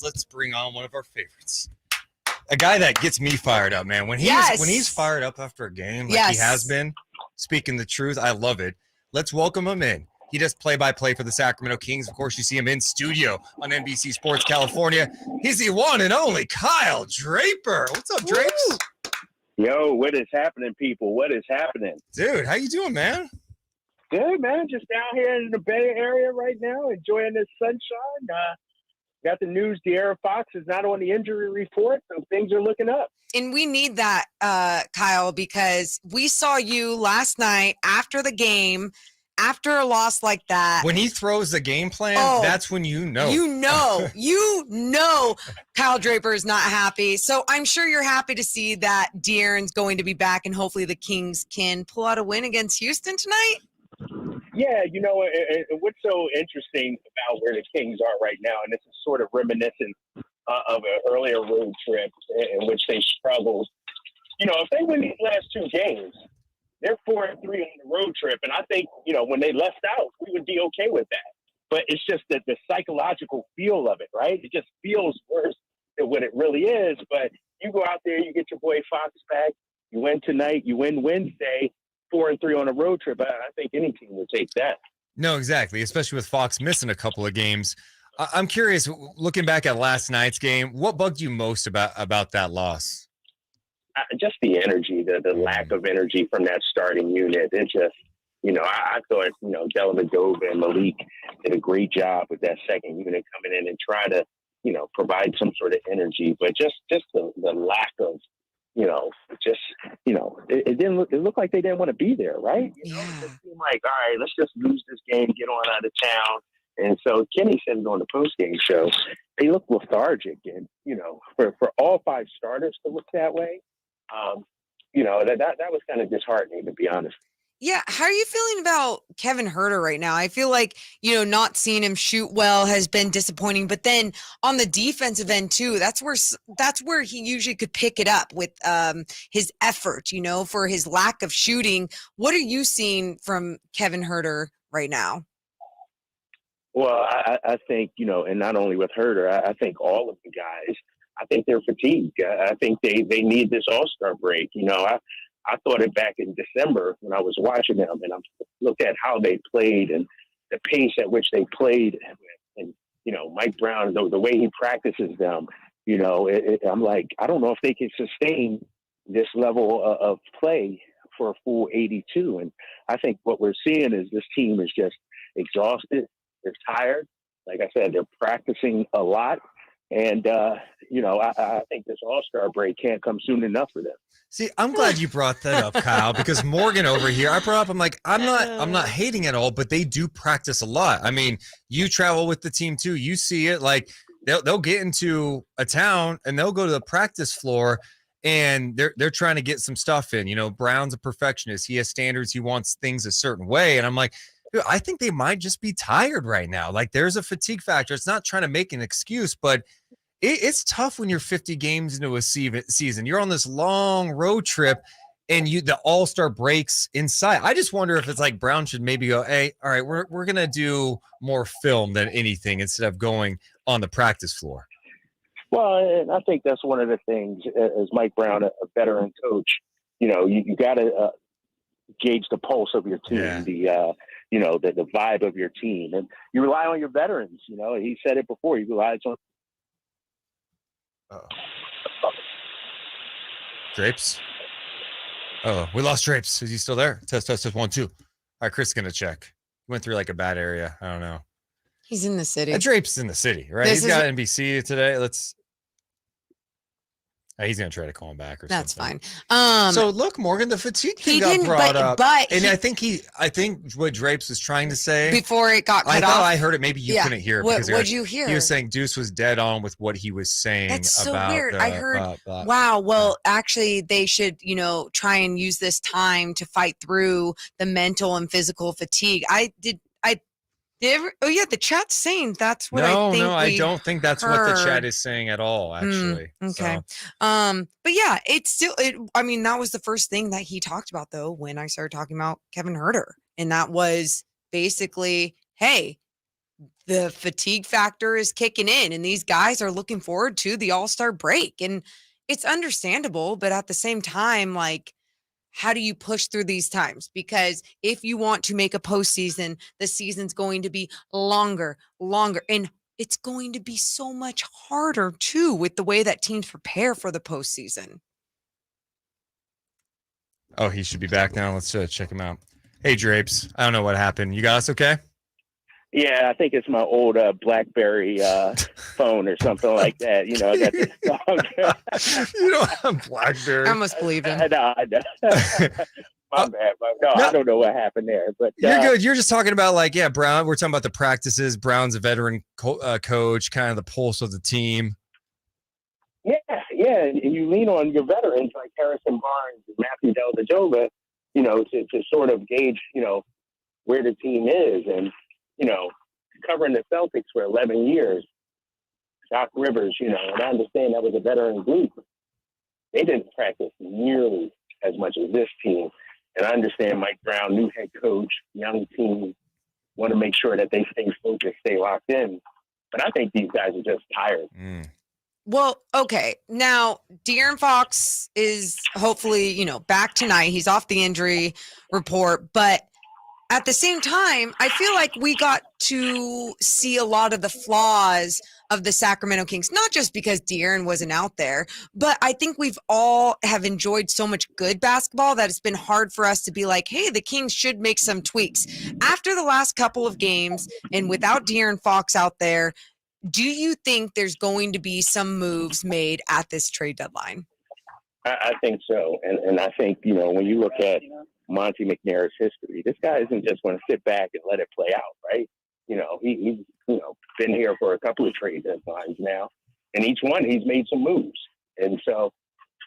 Let's bring on one of our favorites. A guy that gets me fired up, man. When he's fired up after a game, like he has been, speaking the truth, I love it. Let's welcome him in. He does play-by-play for the Sacramento Kings. Of course, you see him in studio on NBC Sports California. He's the one and only Kyle Draper. What's up, Drapes? Yo, what is happening, people? What is happening? Dude, how you doing, man? Good, man. Just down here in the Bay Area right now, enjoying this sunshine. Got the news, De'Aaron Fox is not on the injury report, so things are looking up. And we need that, Kyle, because we saw you last night after the game, after a loss like that. When he throws the game plan, that's when you know. You know Kyle Draper is not happy. So I'm sure you're happy to see that De'Aaron's going to be back, and hopefully the Kings can pull out a win against Houston tonight. Yeah, you know, what's so interesting about where the Kings are right now, and this is sort of reminiscent of an earlier road trip in which they struggled. You know, if they win these last two games, they're 4-3 on the road trip, and I think, you know, when they left out, we would be okay with that. But it's just that the psychological feel of it, right? It just feels worse than what it really is. But you go out there, you get your boy Fox back, you win tonight, you win Wednesday, 4-3 on a road trip. I think any team would take that. No, exactly, especially with Fox missing a couple of games. I'm curious, looking back at last night's game, what bugged you most about that loss? Just the energy, the lack of energy from that starting unit. It just, you know, I thought, you know, Dellavedova and Malik did a great job with that second unit coming in and trying to, you know, provide some sort of energy. But just the lack of, you know, just, you know, it looked like they didn't want to be there, right? You know, it just seemed like, all right, let's just lose this game, get on out of town. And so Kenny said on the post-game show, they look lethargic. And, you know, for all five starters to look that way, you know, that was kind of disheartening, to be honest. Yeah. How are you feeling about Kevin Huerter right now? I feel like, you know, not seeing him shoot well has been disappointing, but then on the defensive end too, that's where he usually could pick it up with his effort, you know, for his lack of shooting. What are you seeing from Kevin Huerter right now? Well, I think, you know, and not only with Huerter, I think all of the guys, I think they're fatigued. I think they need this All-Star break. You know, I thought it back in December when I was watching them, and I looked at how they played and the pace at which they played, and you know, Mike Brown, the way he practices them. You know, I'm like, I don't know if they can sustain this level of play for a full 82. And I think what we're seeing is this team is just exhausted. They're tired. Like I said, they're practicing a lot. And, you know, I think this All-Star break can't come soon enough for them. See, I'm glad you brought that up, Kyle, because Morgan over here, I brought up, I'm like, I'm not hating at all, but they do practice a lot. I mean, you travel with the team too. You see it, like they'll get into a town and they'll go to the practice floor and they're trying to get some stuff in. You know, Brown's a perfectionist. He has standards. He wants things a certain way. And I'm like, dude, I think they might just be tired right now. Like there's a fatigue factor. It's not trying to make an excuse, but it's tough when you're 50 games into a season. You're on this long road trip and the All-Star breaks inside. I just wonder if it's like Brown should maybe go, hey, all right, we're going to do more film than anything instead of going on the practice floor. Well, and I think that's one of the things as Mike Brown, a veteran coach, you know, you got to gauge the pulse of your team, you know, the vibe of your team. And you rely on your veterans. You know, he said it before, he relies on Drapes. Oh, we lost Drapes. Is he still there? Test 1 2. All right, Chris is gonna check. He went through like a bad area. I don't know. He's in the city. Drapes in the city, right? He's got NBC today. He's gonna try to call him back or That's something. Fine. So look, Morgan, the fatigue thing got brought up, and I think what Drapes was trying to say before it got cut off. I heard it. Maybe you couldn't hear it. What'd you hear? He was saying Deuce was dead on with what he was saying. That's so about weird. I heard. Wow. Well, actually, they should, you know, try and use this time to fight through the mental and physical fatigue. The chat's saying that's what I think. No, I don't think that's what the chat is saying at all, actually. Okay. So. But yeah, I mean, that was the first thing that he talked about, though, when I started talking about Kevin Huerter. And that was basically, hey, the fatigue factor is kicking in, and these guys are looking forward to the All-Star break. And it's understandable, but at the same time, like, how do you push through these times? Because if you want to make a postseason, the season's going to be longer, and it's going to be so much harder too with the way that teams prepare for the postseason. Oh, he should be back now. Let's check him out. Hey, Drapes. I don't know what happened. You got us okay? Yeah, I think it's my old BlackBerry phone or something like that. You know, I got this song. You don't have BlackBerry. I almost believed him. I know. My bad. No, I don't know what happened there. But you're good. You're just talking about, like, yeah, Brown. We're talking about the practices. Brown's a veteran coach, kind of the pulse of the team. Yeah, and you lean on your veterans like Harrison Barnes and Matthew Dellavedova, you know, to sort of gauge, you know, where the team is. And, you know, covering the Celtics for 11 years, Doc Rivers, you know, and I understand that was a veteran group. They didn't practice nearly as much as this team. And I understand Mike Brown, new head coach, young team, want to make sure that they stay focused, stay locked in. But I think these guys are just tired. Well, okay. Now, De'Aaron Fox is hopefully, you know, back tonight. He's off the injury report. But at the same time, I feel like we got to see a lot of the flaws of the Sacramento Kings, not just because De'Aaron wasn't out there, but I think we've all have enjoyed so much good basketball that it's been hard for us to be like, hey, the Kings should make some tweaks. After the last couple of games and without De'Aaron Fox out there, do you think there's going to be some moves made at this trade deadline? I think so. And I think, you know, when you look at Monty McNair's history, this guy isn't just going to sit back and let it play out, right? You know, he's, you know, been here for a couple of trade deadlines now. And each one, he's made some moves. And so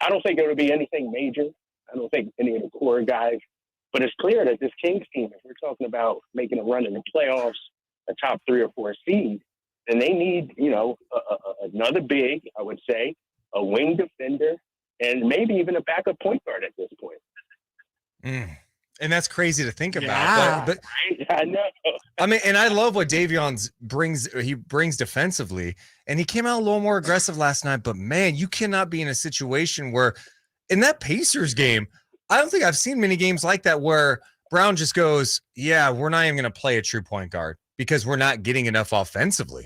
I don't think there would be anything major. I don't think any of the core guys. But it's clear that this Kings team, if we're talking about making a run in the playoffs, a top 3 or 4 seed, and they need, you know, another big, I would say, a wing defender, and maybe even a backup point guard at this point. And that's crazy to think about. Yeah. But Right? I know. I mean, and I love what Davion brings defensively. And he came out a little more aggressive last night. But, man, you cannot be in a situation where in that Pacers game, I don't think I've seen many games like that where Brown just goes, yeah, we're not even going to play a true point guard because we're not getting enough offensively.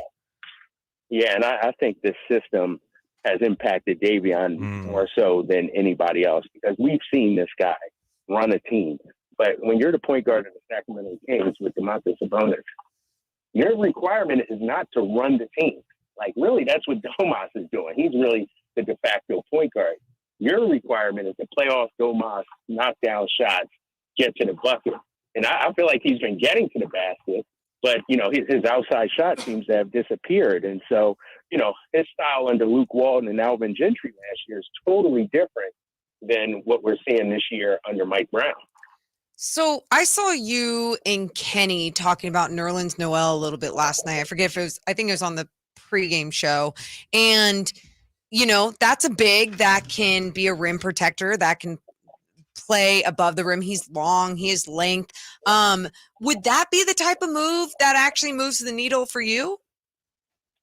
Yeah, and I think this system has impacted Davion more so than anybody else because we've seen this guy run a team. But when you're the point guard of the Sacramento Kings with Domantas Sabonis, your requirement is not to run the team. Like, really, that's what Domas is doing. He's really the de facto point guard. Your requirement is to play off Domas, knock down shots, get to the bucket. And I feel like he's been getting to the basket, but, you know, his outside shot seems to have disappeared. And so, you know, his style under Luke Walton and Alvin Gentry last year is totally different than what we're seeing this year under Mike Brown. So I saw you and Kenny talking about Nerlens Noel a little bit last night. I forget if it was, I think it was on the pregame show. And, you know, that's a big that can be a rim protector, that can play above the rim. He's long, he has length. Would that be the type of move that actually moves the needle for you?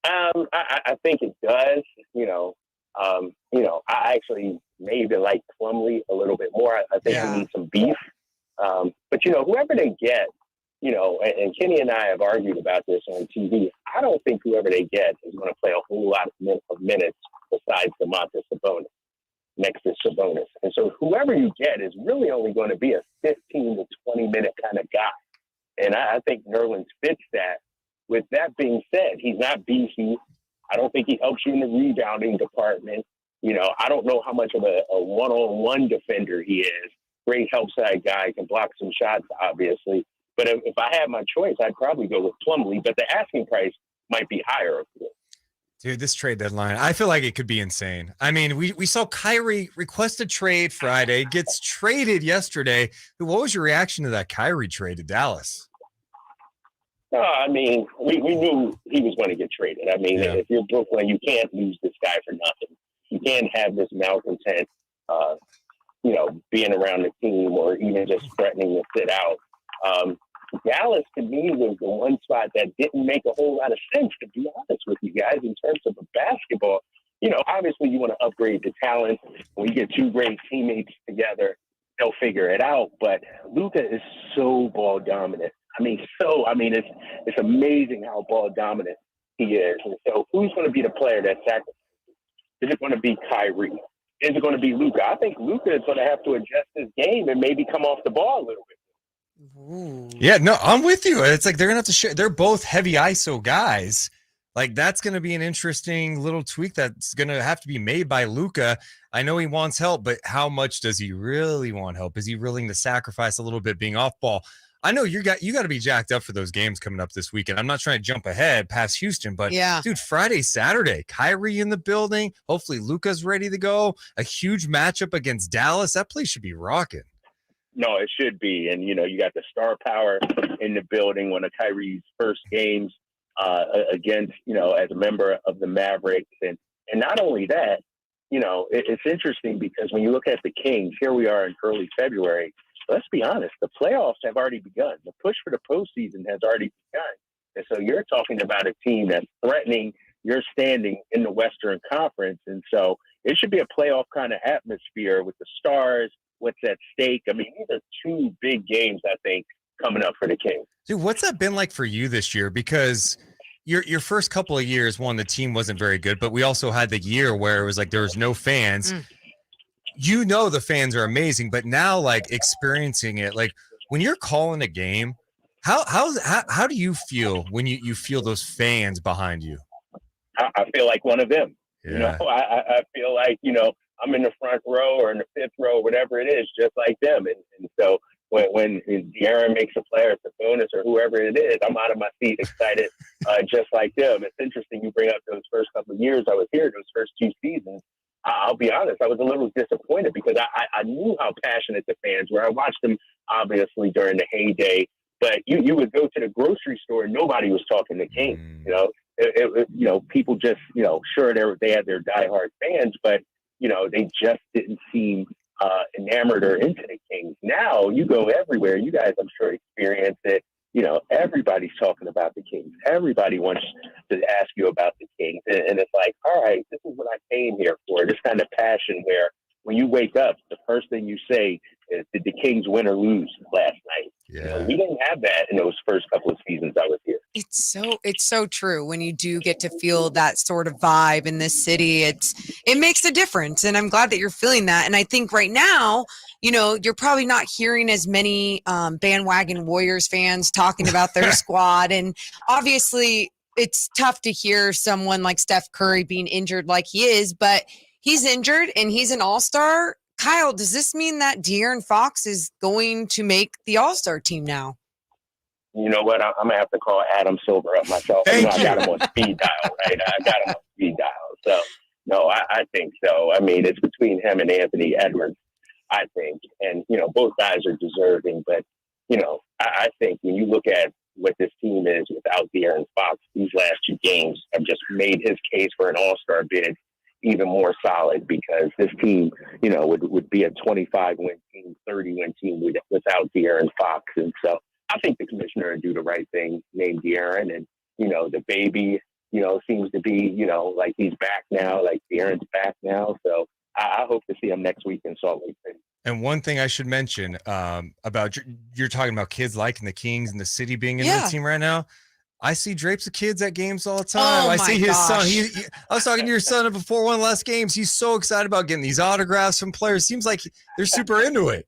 I think it does. I actually maybe like Plumlee a little bit more. I think we need some beef. But, you know, whoever they get, you know, and Kenny and I have argued about this on TV, I don't think whoever they get is going to play a whole lot of minutes besides Domantas Sabonis, next to Sabonis. And so whoever you get is really only going to be a 15 to 20-minute kind of guy. And I think Nerlens fits that. With that being said, he's not beefy. I don't think he helps you in the rebounding department. You know, I don't know how much of a one-on-one defender he is. Great help side guy, can block some shots, obviously. But if I had my choice, I'd probably go with Plumlee. But the asking price might be higher. Dude, this trade deadline, I feel like it could be insane. I mean, we saw Kyrie request a trade Friday, gets traded yesterday. What was your reaction to that Kyrie trade to Dallas? No, I mean, we knew he was going to get traded. I mean, if you're Brooklyn, you can't lose this guy for nothing. You can't have this malcontent, being around the team or even just threatening to sit out. Dallas, to me, was the one spot that didn't make a whole lot of sense, to be honest with you guys, in terms of a basketball. Obviously you want to upgrade the talent. When you get two great teammates together, they'll figure it out. But Luka is so ball dominant. It's amazing how ball dominant he is. And so who's going to be the player that sacrifices? Is it going to be Kyrie? Is it going to be Luka? I think Luka is going to have to adjust his game and maybe come off the ball a little bit. Ooh. Yeah, no, I'm with you. It's like they're going to have to share. They're both heavy ISO guys. Like, that's going to be an interesting little tweak that's going to have to be made by Luka. I know he wants help, but how much does he really want help? Is he willing to sacrifice a little bit being off ball? I know you got to be jacked up for those games coming up this weekend. I'm not trying to jump ahead past Houston, but yeah, dude, Friday, Saturday, Kyrie in the building. Hopefully Luka's ready to go. A huge matchup against Dallas. That place should be rocking. No, it should be. And, you got the star power in the building, one of Kyrie's first games against, as a member of the Mavericks. And not only that, it's interesting because when you look at the Kings, here we are in early February. Let's be honest, the playoffs have already begun. The push for the postseason has already begun. And so you're talking about a team that's threatening your standing in the Western Conference. And so it should be a playoff kind of atmosphere with the stars, what's at stake. I mean, these are two big games, I think, coming up for the Kings. Dude, what's that been like for you this year? Because your first couple of years, the team wasn't very good, but we also had the year where it was like there was no fans. The fans are amazing, but now, like, experiencing it, like when you're calling a game, how do you feel when you feel those fans behind you? I feel like one of them. Yeah. I feel like, I'm in the front row or in the fifth row, whatever it is, just like them. And so when De'Aaron makes a play or Sabonis or whoever it is, I'm out of my seat excited, just like them. It's interesting you bring up those first couple of years I was here, those first two seasons. I'll be honest, I was a little disappointed because I knew how passionate the fans were. I watched them, obviously, during the heyday. But you would go to the grocery store and nobody was talking to Kings. People just, sure, they had their diehard fans, but, they just didn't seem enamored or into the Kings. Now you go everywhere. You guys, I'm sure, experience it. Everybody's talking about the Kings. Everybody wants to ask you about the Kings. And it's like, all right, this is what I came here for. This kind of passion where when you wake up, the first thing you say is, did the Kings win or lose last night? Yeah. We didn't have that in those first couple of seasons I was here. It's so true. When you do get to feel that sort of vibe in this city, it makes a difference. And I'm glad that you're feeling that. And I think right now, you're probably not hearing as many bandwagon Warriors fans talking about their squad. And obviously it's tough to hear someone like Steph Curry being injured like he is, but he's injured and he's an all-star. Kyle, does this mean that De'Aaron Fox is going to make the all-star team now? You know what? I'm going to have to call Adam Silver up myself. I got him on speed dial, right? I got him on speed dial. So, no, I think so. I mean, it's between him and Anthony Edwards, I think. And, both guys are deserving. But, I think when you look at what this team is without De'Aaron Fox, these last two games have just made his case for an all-star bid even more solid, because this team, would be a 25-win team, 30-win team without De'Aaron Fox. And so I think the commissioner would do the right thing, name De'Aaron. And, the baby, seems to be, like he's back now, like De'Aaron's back now. So I hope to see him next week in Salt Lake City. And one thing I should mention about you're talking about kids liking the Kings and the city being in the team right now. I see Drape's kids at games all the time. I see his son. I was talking to your son before one of the last games. He's so excited about getting these autographs from players. Seems like they're super into it.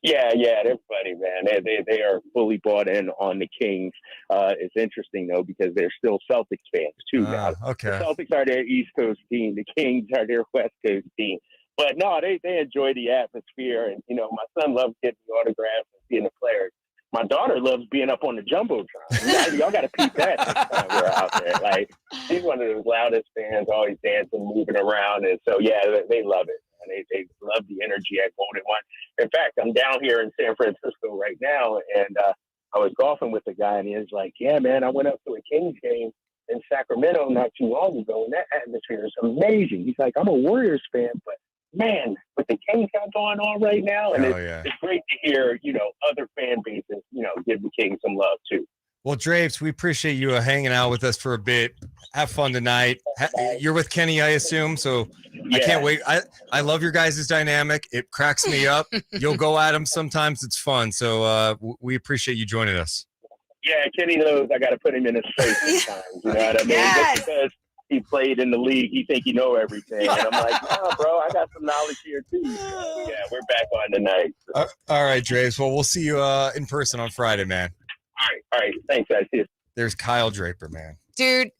Yeah, they're funny, man. They are fully bought in on the Kings. It's interesting, though, because they're still Celtics fans, too, now. Okay. The Celtics are their East Coast team. The Kings are their West Coast team. But, no, they enjoy the atmosphere. And, my son loves getting the autographs and seeing the players. My daughter loves being up on the Jumbotron. Y'all got to peep that next time we're out there. Like, she's one of those loudest fans, always dancing, moving around. And so, yeah, they love it. And they love the energy at Golden One. In fact, I'm down here in San Francisco right now, and I was golfing with a guy, and he was like, yeah, man, I went up to a Kings game in Sacramento not too long ago, and that atmosphere is amazing. He's like, I'm a Warriors fan, but man, what the Kings got going on right now, and it's great to hear, other fan bases, give the Kings some love too. Well, Drapes, we appreciate you hanging out with us for a bit. Have fun tonight. You're with Kenny, I assume, so yeah. I can't wait. I love your guys' dynamic. It cracks me up. You'll go at him sometimes. It's fun. So we appreciate you joining us. Yeah, Kenny knows I got to put him in his place sometimes. You know what I mean? Yes. Just because he played in the league, he think he know everything. And I'm like, no, bro, I got some knowledge here too. Yeah, we're back on tonight. So. All right, Drapes. Well, we'll see you in person on Friday, man. All right. Thanks, guys. See you. There's Kyle Draper, man. Dude,